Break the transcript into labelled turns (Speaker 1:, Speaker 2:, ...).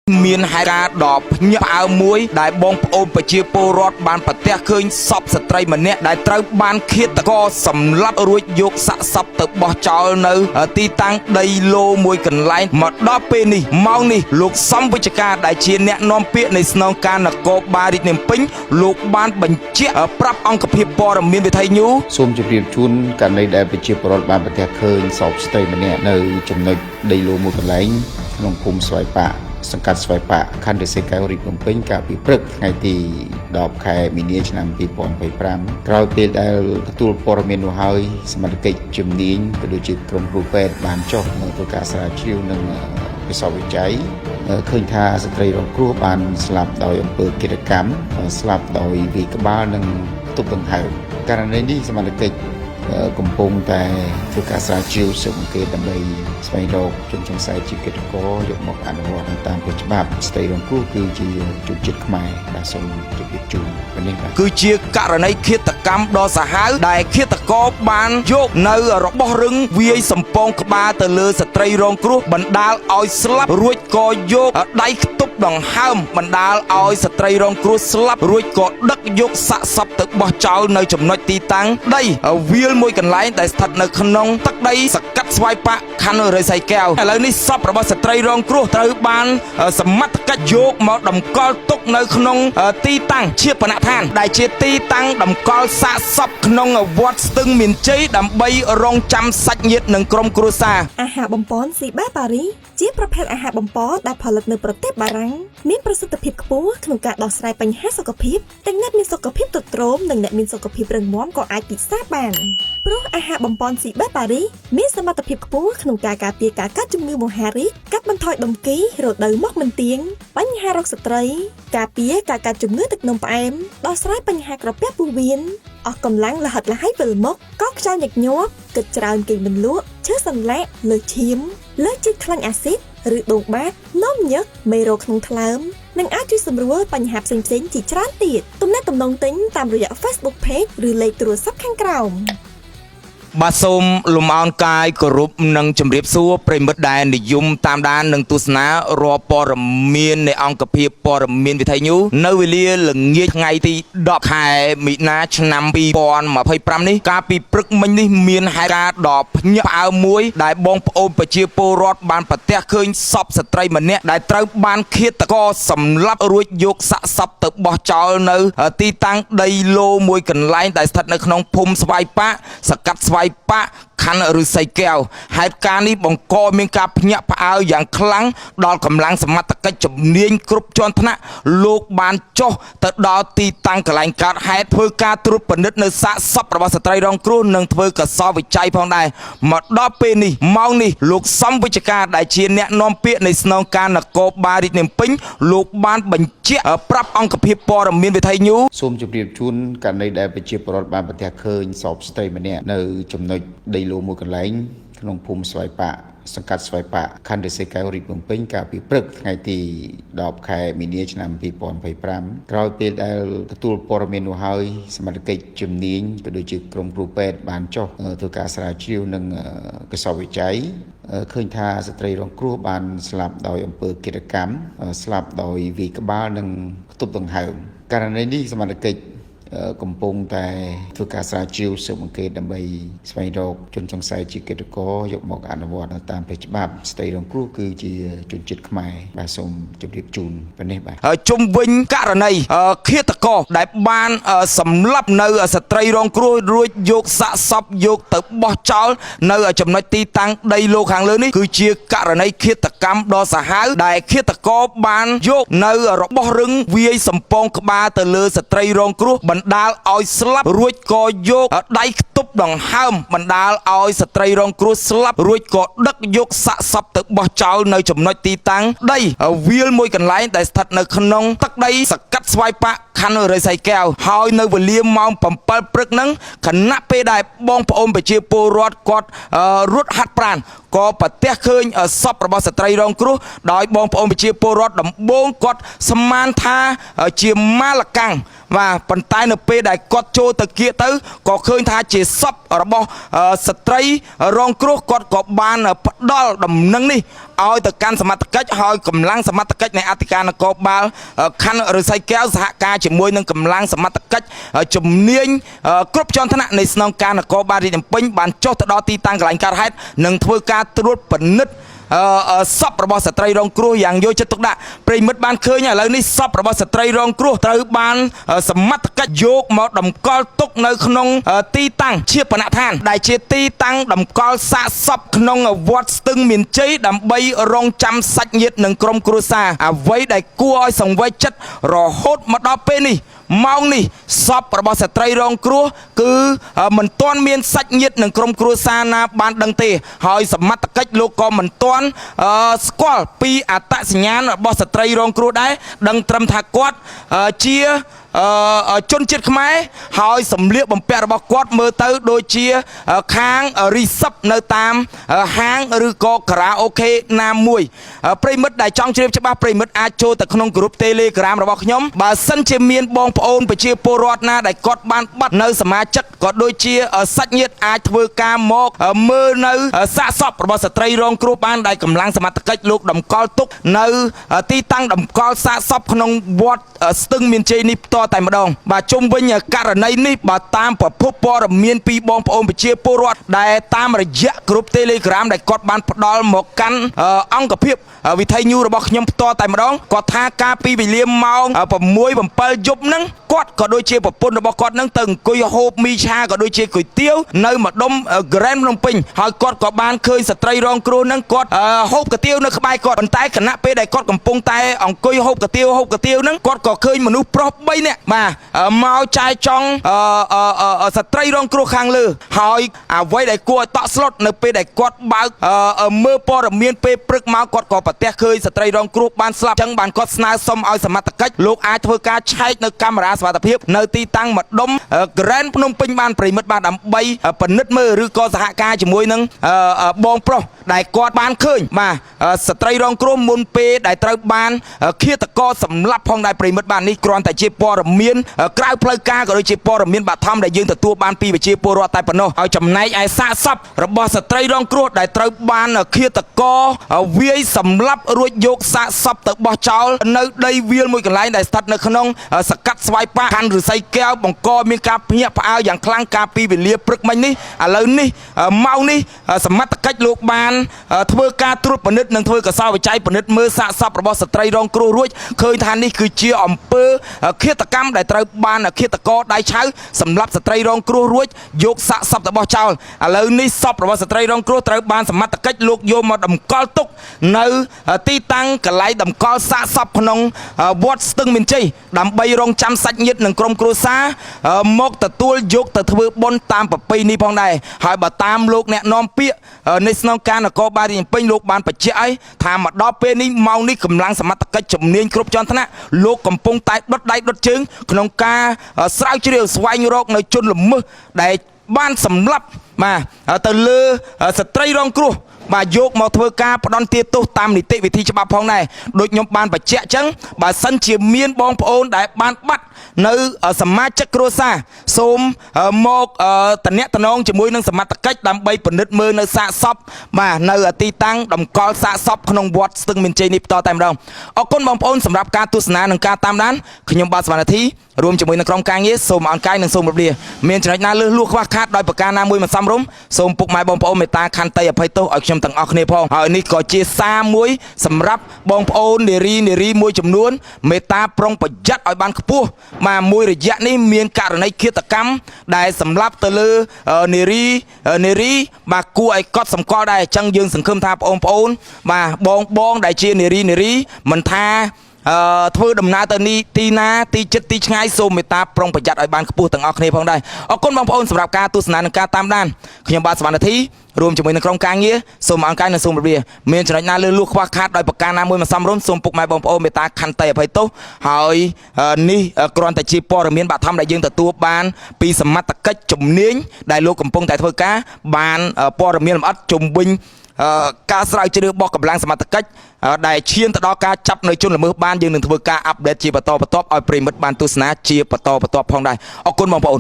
Speaker 1: មានហេតុការណ៍ដ៏ភ្ញាក់ផ្អើលមួយដែលបងប្អូនប្រជាពលរដ្ឋបានប្រទះឃើញសពស្ត្រីម្នាក់ដែលត្រូវបានឃាតករសម្លាប់រួចយកសាកសពទៅបោះចោលនៅទីតាំងដីឡូមួយកន្លែងមកដល់ពេលនេះម៉ោងនេះលោកសំវិជ្ជការដែលជាអ្នកនាំពាក្យនៃស្នងការនគរបាលរាជធានីភ្នំពេញលោកបានបញ្ជាក់ប្រាប់អង្គភាពព័ត៌មានវិទ្យុ
Speaker 2: សូមជម្រាបជូនករណីដែលប្រជាពលរដ្ឋបានប្រទះឃើញសពស្ត្រីម្នាក់នៅចំណុចដីឡូមួយកន្លែងក្នុងភូមិស្វាយប៉ាសង្កាត់ស្វាយប៉ាខណ្ឌរិស័យកែវរាជភ្នំពេញកាលពីព្រឹកថ្ងៃទី10ខែមីនាឆ្នាំ2025ក្រោយពេលដែលទទួលព័ត៌មាននោះហើយសមត្ថកិច្ចជំនាញក៏ដូចជាក្រុមគ្រូពេទ្យបានចុះមកធ្វើការស្រាវជ្រាវនិងវិសោធន៍វិច័យឃើញថាស្ត្រីរងគ្រោះបានស្លាប់ដោយអំពើឃាតកម្មស្លាប់ដោយវាយក្បាលនិងទប់ដង្ហើមករណីនេះសមត្ថកិច្ចកំពុងតែធ្វើការស្រាវជ្រាវស៊ើបអង្កេតដើម្បីស្វែងរកជនសង្ស័យជាឃាតករយកមកអនុវត្តតាមផ្លូវច្បាប់ស្ត្រីរងគ្រោះគឺជាជនជាតិខ្មែរដែលសូមជម្រាបជូននេះបាទ
Speaker 1: គឺជាករណីឃាតកម្មដ៏សាហាវដែលឃាតករបានយកនៅរបស់រឹងវាយសំពងក្បាលទៅលើស្ត្រីរងគ្រោះបណ្ដាលឲ្យស្លាប់រួចក៏យកដៃខ្ទប់ដង្ហើមបណ្ដាលឲ្យស្ត្រីរងគ្រោះស្លាប់រួចក៏ដឹកយកសាកសពទៅបោះចោលនៅចំណុចទីតាំងដីវាលមួយកន្លែងដែលស្ថិតនៅក្នុងទឹកដីសកាត់ស្វាយប៉ាខណ្ឌរិស័យកែវឥឡូវនេះសពរបស់ស្ត្រីរងគ្រោះត្រូវបានសមត្ថកិច្ចយកមកតម្កល់ទុកនៅក្នុងទីតាំងជាបណដ្ឋានដែលជាទីតាំងតម្កល់សាកសពក្នុងវត្តស្ទឹងមានជ័យដើម្បីរងចាំសាច់ញាតិនិងក្រុមគ្រួសារ
Speaker 3: អាហារបំពន់ស៊ីបែប៉ារីជាប្រភេទអាហារបំពន់ដែលផលិតនៅប្រទេសបារាំងមានប្រសិទ្ធភាពខ្ពស់ក្នុងការដោះស្រាយបញ្ហាសុខភាពទាំងអ្នកមានសុខភាពទ្រុឌទ្រោមនិងអ្នកមានសុខភាពរឹងមាំក៏អាចពិសាបានព្រោះអាហារបំពន់ស៊ីបែប៉ារីមានសមត្ថភាពខ្ពស់ក្នុងការការពារការកើតជំងឺមហារីកកាត់បន្ថយដុំគីរដូវមកមិនទៀងបញ្ហារោគស្ត្រីការពារការកើតជំងឺទឹកនោមផ្អែមដោះស្រាយបញ្ហាក្រពះពោះវៀនអស់កម្លាំងលហិតលហៃវិលមុខកោសខ្យល់ញឹកញាប់គិតច្រើនគេងមិនលក់ឈឺសន្លាក់លើឈាមលើជាតិខ្លាញ់អាស៊ីតឬដងបាតនោមញឹកមេរោគក្នុងថ្លើមនិងអាចជួយសម្រួលបញ្ហាផ្សេងៗជាច្រើនទៀតទំនាក់ទំនងទិញតាមរយៈ Facebook Page ឬលេខទូរស័ព្ទខាងក្រោម
Speaker 1: បាទសូមលំអរកាយគោរពនិងជម្រាបសួរប្រិមិត្តដែលនិយមតាមដាននិងទស្សនារាល់ព័ត៌មាននៃអង្គភាពព័ត៌មានវិទ្យុនៅវេលាល្ងាចថ្ងៃទី10ខែមីនាឆ្នាំ2025នេះកាលពីព្រឹកមិញនេះមានហេតុការណ៍ដ៏ភ្ញាក់ផ្អើលមួយដែលបងប្អូនប្រជាពលរដ្ឋបានប្រទះឃើញសពស្ត្រីម្នាក់ដែលត្រូវបានឃាតករសម្លាប់រួចយកសាកសពទៅបោះចោលនៅទីតាំងដីឡូមួយកន្លែងដែលស្ថិតនៅក្នុងភូមិស្វាយប៉ាសកាត់ស្វាយប៉ាខណ្ឌរិស័យកែវហេតុការណ៍នេះបង្កមានការភ្ញាក់ផ្អើលយ៉ាងខ្លាំងដល់កម្លាំងសមត្ថកិច្ចជំនាញគ្រប់ជាន់ថ្នាក់លោកបានចុះទៅដល់ទីតាំងកន្លែងកើតហេតុធ្វើការត្រួតពិនិត្យនៅសាកសពរបស់ស្ត្រីរងគ្រោះនិងធ្វើកសោវិច័យផងដែរមកដល់ពេលនេះម៉ោងនេះលោកសំវិជ្ជការដែលជាអ្នកនាំពាក្យនៃស្នងការនគរបាលរាជធានីភ្នំពេញលោកបានបញ្ជាក់ប្រាប់អង្គភាពព័ត៌មានវិទ្យុ
Speaker 2: សូមជម្រាបជូនករណីដែលប្រជាពលរដ្ឋបានប្រទះឃើញសពស្ត្រីម្នាក់នៅចំណុចដីឡូមួយកន្លែងក្នុងភូមិស្វាយប៉ាសង្កាត់ស្វាយប៉ាខណ្ឌរិស័យកែវរាជភ្នំពេញកាលពីព្រឹកថ្ងៃទី10ខែមីនាឆ្នាំ2025ក្រោយពេលដែលទទួលព័ត៌មាននោះហើយសមត្ថកិច្ចជំនាញក៏ដូចជាក្រុមគ្រូពេទ្យបានចុះធ្វើការស្រាវជ្រាវនិងវិសោធន៍វិច័យឃើញថាស្ត្រីរងគ្រោះបានស្លាប់ដោយអំពើឃាតកម្មស្លាប់ដោយវាយក្បាលនិងទប់ដង្ហើមករណីនេះសមត្ថកិច្ចកំពុងតែធ្វើការស្រាវជ្រាវស៊ើបអង្កេតដើម្បីស្វែងរកជនសង្ស័យជាឃាតករយកមកអនុវត្តតាមផ្លូវច្បាប់ស្ត្រីរងគ្រោះគឺជាជនជាតិខ្មែរបាទសូមជម្រាបជូនប៉ុណ្ណេះបាទ
Speaker 1: ជុំវិញករណីឃាតករដែលបានសម្លាប់នៅស្ត្រីរងគ្រោះរួចយកសាកសពយកទៅបោះចោលនៅចំណុចទីតាំងដីឡូខាងលើនេះគឺជាករណីឃាតកម្មដ៏សាហាវដែលឃាតករបានយកនៅរបស់រឹងវាយសំពងក្បាលទៅលើស្ត្រីរងគ្រោះបណ្ដាលឲ្យស្លាប់រួចក៏យកដៃខ្ទប់ដង្ហើមបណ្ដាលឲ្យស្ត្រីរងគ្រោះស្លាប់រួចក៏ដឹកយកសាកសពទៅបោះចោលនៅចំណុចទីតាំងដីវាលមួយកន្លែងដែលស្ថិតនៅក្នុងទឹកដីសកាត់ស្វាយប៉ាខណ្ឌរិស័យកែវហើយនៅវេលាម៉ោង7ព្រឹកហ្នឹងខណៈពេលដែលបងប្អូនប្រជាពលរដ្ឋគាត់រត់ហាត់ប្រាណក៏ប្រទះឃើញសពរបស់ស្ត្រីរងគ្រោះដោយបងប្អូនប្រជាពលរដ្ឋដំបូងគាត់ស្មានថាជាម៉ាលកាំង បាទប៉ុន្តែនៅពេលដែលគាត់ចូលទៅគៀកទៅក៏ឃើញថាជាសពរបស់ស្ត្រីរងគ្រោះគាត់ក៏បានផ្ដល់ដំណឹងនេះឲ្យទៅកាន់សមត្ថកិច្ចហើយកម្លាំងសមត្ថកិច្ចនៃអធិការនគរបាលខណ្ឌឫស្សីកែវសហការជាមួយនឹងកម្លាំងសមត្ថកិច្ចជំនាញគ្រប់ជាន់ថ្នាក់នៃស្នងការនគរបាលរាជភ្នំពេញបានចុះទៅដល់ទីតាំងកន្លែងកើតហេតុនិងធ្វើការត្រួតពិនិត្យសពរបស់ស្ត្រីរងគ្រោះយ៉ាងយកចិត្តទុកដាក់ប្រិមិត្តបានឃើញឥឡូវនេះសពរបស់ស្ត្រីរងគ្រោះត្រូវបានសមត្ថកិច្ចយកមកតម្កល់ទុកនៅក្នុងទីតាំងជាបណដ្ឋានដែលជាទីតាំងតម្កល់សាកសពក្នុងវត្តស្ទឹងមានជ័យដើម្បីរងចាំសាច់ញាតិនិងក្រុមគ្រួសារអ្វីដែលគួរឲ្យសង្វេគចិត្តរហូតមកដល់ពេលនេះម៉ោងនេះសពរបស់ស្ត្រីរងគ្រោះគឺមិនទាន់មានសាច់ញាតិនិងក្រុមគ្រួសារណាបានដឹងទេហើយសមត្ថកិច្ចលោកក៏មិនទាន់ស្គាល់ពីអត្តសញ្ញាណរបស់ស្ត្រីរងគ្រោះដែរដឹងត្រឹមថាគាត់ជាជនជាតិខ្មែរហើយសម្លៀកបំពាក់របស់គាត់មើលទៅដូចជាខាងរីសឹបនៅតាមហាងឬក៏ខារ៉ាអូខេណាមួយប្រិមិត្តដែលចង់ជ្រាបច្បាស់ប្រិមិត្តអាចចូលទៅក្នុងក្រុម Telegram របស់ខ្ញុំបើសិនជាមានបងប្អូនប្រជាពលរដ្ឋណាដែលគាត់បានបាត់នៅសមាជិកក៏ដូចជាសាច់ញាតិអាចធ្វើការមកមើលនៅសាកសពរបស់ស្ត្រីរងគ្រោះបានដែលកម្លាំងសមត្ថកិច្ចលោកតម្កល់ទុកនៅទីតាំងតម្កល់សាកសពក្នុងវត្តស្ទឹងមានជ័យនេះផ្ទាល់តែម្ដងបាទជុំវិញករណីនេះបាទតាមប្រភពព័ត៌មានពីបងប្អូនប្រជាពលរដ្ឋដែលតាមរយៈក្រុម Telegram ដែលគាត់បានផ្ដល់មកកាន់អង្គភាពវិទ្យុរបស់ខ្ញុំផ្ទាល់តែម្ដងគាត់ថាការពីវេលាម៉ោង 6-7 យប់ហ្នឹងគាត់ក៏ដូចជាប្រពន្ធរបស់គាត់ហ្នឹងទៅអង្គុយហូបមីឆាក៏ដូចជាគុយទាវនៅម្ដុំ Grand ភ្នំពេញហើយគាត់ក៏បានឃើញស្ត្រីរងគ្រោះហ្នឹងគាត់ហូបគុយទាវនៅក្បែរគាត់ប៉ុន្តែគណៈពេលដែលគាត់កំពុងតែអង្គុយហូបគុយទាវហ្នឹងគាត់ក៏ឃើញមនុស្សប្រុស3នាក់បាទមកចាយចង់ស្ត្រីរងគ្រោះខាងលើហើយអ្វីដែលគួរឲ្យតក់ស្លុតនៅពេលដែលគាត់បើកមើលព័ត៌មានពេលព្រឹកមកគាត់ក៏ប្រទះឃើញស្ត្រីរងគ្រោះបានស្លាប់ចឹងបានគាត់ស្នើសុំឲ្យសមត្ថកិច្ចលោកអាចធ្វើការឆែកនៅកាមេរ៉ាសុវត្ថិភាពនៅទីតាំងម្ដុំ Grand ភ្នំពេញបានប្រិមិត្តបានដើម្បីពិនិត្យមើលឬក៏សហការជាមួយនឹងបងប្រុសដែលគាត់បានឃើញបាទស្ត្រីរងគ្រោះមុនពេលដែលត្រូវបានឃាតករសម្លាប់ផងដែរប្រិមិត្តបាននេះគ្រាន់តែជាព័ត៌មានក្រៅផ្លូវការក៏ដូចជាព័ត៌មានបឋមដែលយើងទទួលបានពីប្រជាពលរដ្ឋតែប៉ុណ្ណោះហើយចំណែកឯសាកសពរបស់ស្ត្រីរងគ្រោះដែលត្រូវបានឃាតករវាយសម្លាប់រួចយកសាកសពទៅបោះចោលនៅដីវាលមួយកន្លែងដែលស្ថិតនៅក្នុងសកាត់ស្វាយប៉ាខណ្ឌឫស្សីកែវបង្កមានការភ្ញាក់ផ្អើលយ៉ាងខ្លាំងកាលពីវេលាព្រឹកមិញនេះឥឡូវនេះម៉ោងនេះសមត្ថកិច្ចលោកបានធ្វើការត្រួតពិនិត្យនិងធ្វើកសោវិច័យពិនិត្យមើលសាកសពរបស់ស្ត្រីរងគ្រោះរួចឃើញថានេះគឺជាអំពើឃាតកម្មដែលត្រូវបានឃាតករដៃឆៅសម្រាប់ស្ត្រីរងគ្រោះរួចយកសាកសពទៅបោះចោលឥឡូវនេះសពរបស់ស្ត្រីរងគ្រោះត្រូវបានសមត្ថកិច្ចលោកយកមកតម្កល់ទុកនៅទីតាំងកន្លែងតម្កល់សាកសពក្នុងវត្តស្ទឹងមានជ័យដើម្បីរងចាំសាច់ញាតិនិងក្រុមគ្រួសារមកទទួលយកទៅធ្វើបុណ្យតាមប្រពៃណីផងដែរហើយបើតាមលោកអ្នកនាំពាក្យនៃស្នងការនគរបាលរាជភ្នំពេញលោកបានបញ្ជាក់ឲ្យថាមកដល់ពេលនេះម៉ោងនេះកម្លាំងសមត្ថកិច្ចជំនាញគ្រប់ជាន់ថ្នាក់លោកកំពុងតែដុតដៃដុតជើងក្នុងការស្រាវជ្រាវស្វែងរកនៅជនល្មើសដែលបានសម្លាប់បាទទៅលើស្ត្រីរងគ្រោះបាទយកមកធ្វើការផ្ដន់ទាទោសតាមនីតិវិធីច្បាប់ផងដែរដូចខ្ញុំបានបញ្ជាក់អញ្ចឹងបើសិនជាមានបងប្អូនដែលបានបាត់នៅសមាជិកគ្រួសារសូមមកតំណងជាមួយនឹងសមត្ថកិច្ចដើម្បីពិនិត្យមើលនៅសាកសពបាទនៅទីតាំងតម្កល់សាកសពក្នុងវត្តស្ទឹងមានជ័យនេះបន្តតែម្ដងអរគុណបងប្អូនសម្រាប់ការទស្សនានិងការតាមដានខ្ញុំបាទសវណ្ណធីរួមជាមួយនឹងក្រុមការងារសូមអរកាយនិងសូមជម្រាបលាមានចំណុចណាលើសលួសខ្វះខាតដោយប្រការណាមួយមិនសមរម្យសូមពុកម៉ែបងប្អូនមេត្តាខន្តីអភ័យទោសឲ្យខ្ញុំទាំងអស់គ្នាផងហើយនេះក៏ជាសារមួយសម្រាប់បងប្អូននារីមួយចំនួនមេត្តាប្រុងប្រយ័ត្នឲ្យបានខ្ពស់បាទមួយរយៈនេះមានករណីឃាតកម្មដែលសម្លាប់ទៅលើនារីបាទគួរឲ្យកត់សម្គាល់ដែរអញ្ចឹងយើងសង្ឃឹមថាបងប្អូនបាទបងដែលជានារីមិនថាធ្វើដំណើរទៅទីណាទីជិតទីឆ្ងាយសូមមេត្តាប្រុងប្រយ័ត្នឲ្យបានខ្ពស់ទាំងអស់គ្នាផងដែរអរគុណបងប្អូនសម្រាប់ការទស្សនានិងការតាមដានខ្ញុំបាទសវណ្ណធីរួមជាមួយនឹងក្រុមការងារសូមអរកាយនិងសូមជម្រាបលាមានចំណុចណាលើសលួសខ្វះខាតដោយប្រការណាមួយមិនសមរម្យសូមពុកម៉ែបងប្អូនមេត្តាខន្តីអភ័យទោសហើយនេះគ្រាន់តែជាព័ត៌មានបឋមដែលយើងទទួលបានពីសមត្ថកិច្ចជំនាញដែលលោកកំពុងតែធ្វើការបានព័ត៌មានលម្អិតជំវិញ ការស្រាវជ្រាវរបស់កម្លាំងសមត្ថកិច្ចដែលឈានទៅដល់ការចាប់នៅជនល្មើសបានយើងនឹងធ្វើការអាប់ដេតជាបន្តបន្ទាប់ឲ្យប្រិមិត្តបានទស្សនាជាបន្តបន្ទាប់ផងដែរអរគុណបងប្អូន